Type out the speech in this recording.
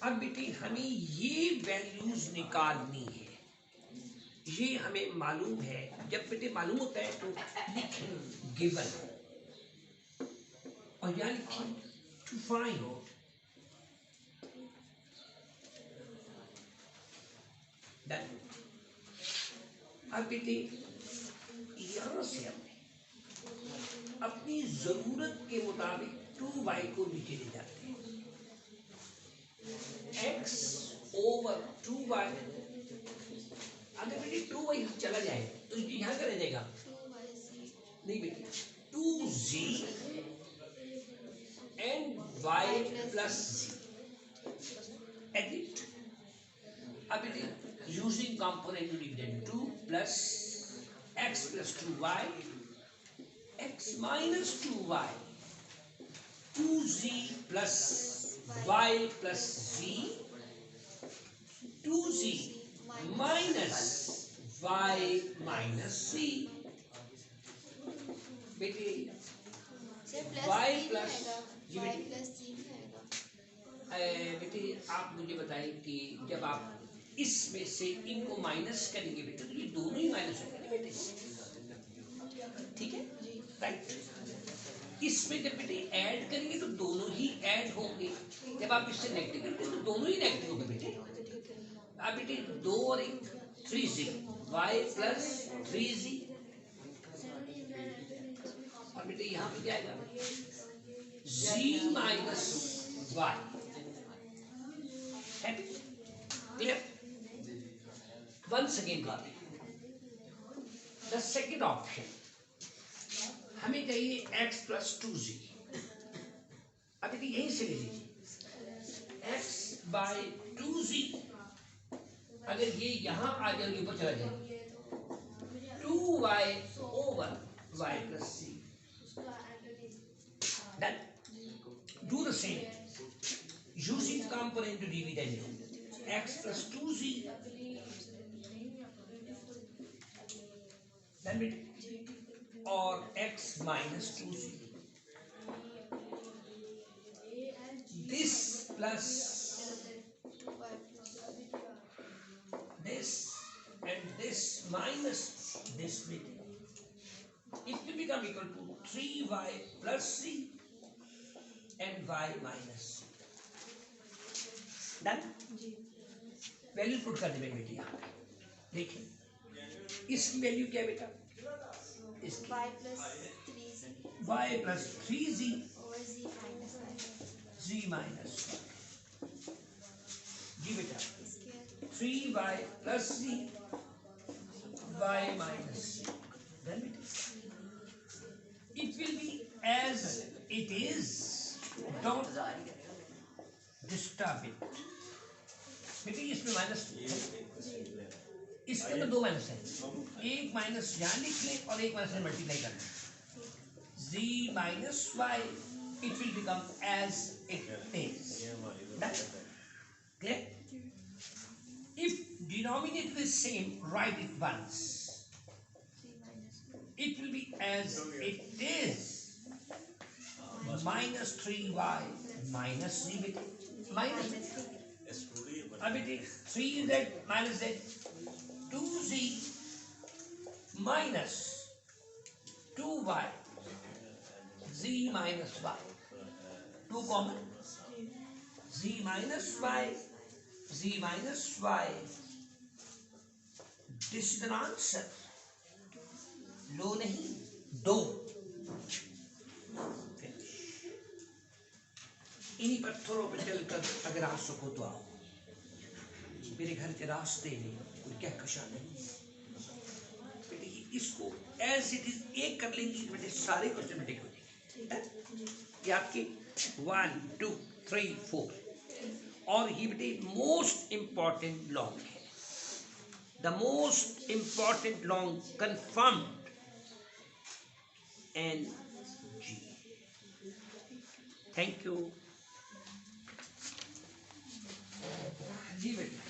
अब बेटे हमें ये वैल्यूज निकालनी है, ये हमें मालूम है। जब बेटे मालूम होता है तो लिखें गिवन और यहाँ लिखें टू फाइंड। अब बेटे यहां से हमने अपनी जरूरत के मुताबिक 2y को नीचे ले जाते हैं। x ओवर 2y, अगर बेटे 2y चला जाए तो यहाँ क्या रह जाएगा? नहीं बेटे 2z and y plus z। Edit. अब बेटे using component dividend 2 plus x plus 2y, x minus 2y, 2z plus y plus z, 2z minus y minus c। बेटे y प्लस बेटे आप मुझे बताएं कि जब आप इसमें से इनको माइनस करेंगे बेटे तो ये दोनों ही माइनस हो गए बेटे, ठीक है राइट। इसमें जब बेटे ऐड करेंगे तो दोनों ही ऐड होंगे, जब आप इससे नेगेटिव करेंगे तो दोनों ही नेगेटिव होंगे बेटे। आप बेटे 2 और 1 3z, y प्लस 3z, और बेटे यहाँ पे क्या आएगा? z minus y। Clear? Once again the second option हमें चाहिए x प्लस 2z। अब देखिए यहीं से ले लीजिए x बाय 2z, अगर ये यहां आ जाए ऊपर चला जाए 2y over y plus c। Done. Do the same using component dividend x plus 2z, और x minus 2z, this plus this and this minus this, it will become equal to 3y plus c and y minus c। Done. Value put कर देंगे बेटे यहाँ पे। देखिए इसकी value क्या है बेटा? इसकी y plus 3z z minus जी बेटा 3y plus z y minus c। It will be as it is, don't disturb it। बेटे इसमें माइनस, इसके अंदर 2 माइनस है, एक माइनस यहाँ लिख लें और एक माइनस मल्टीप्लाई कर लें, z minus y, it will become as it is। Clear? If denominator is same, write it once, it will be as it is, minus 3y minus z, minus अब 3z minus z, 2z minus 2y, z minus y, 2 common, z minus y, z minus y, this is the answer। लो नहीं, 2। इन्हीं पत्थरों पर चलकर अगर आ सको तो आओ, मेरे घर के रास्ते में कोई कहकशा नहीं। बेटे इसको एज इट इज एक कर लेंगे बेटे, सारे क्वेश्चन बेटे हो जाएंगे। ये आपके 1 2 3 4, और ये बेटे मोस्ट इंपॉर्टेंट लॉन्ग है, the most important long confirmed N G. Thank you जी बेटा।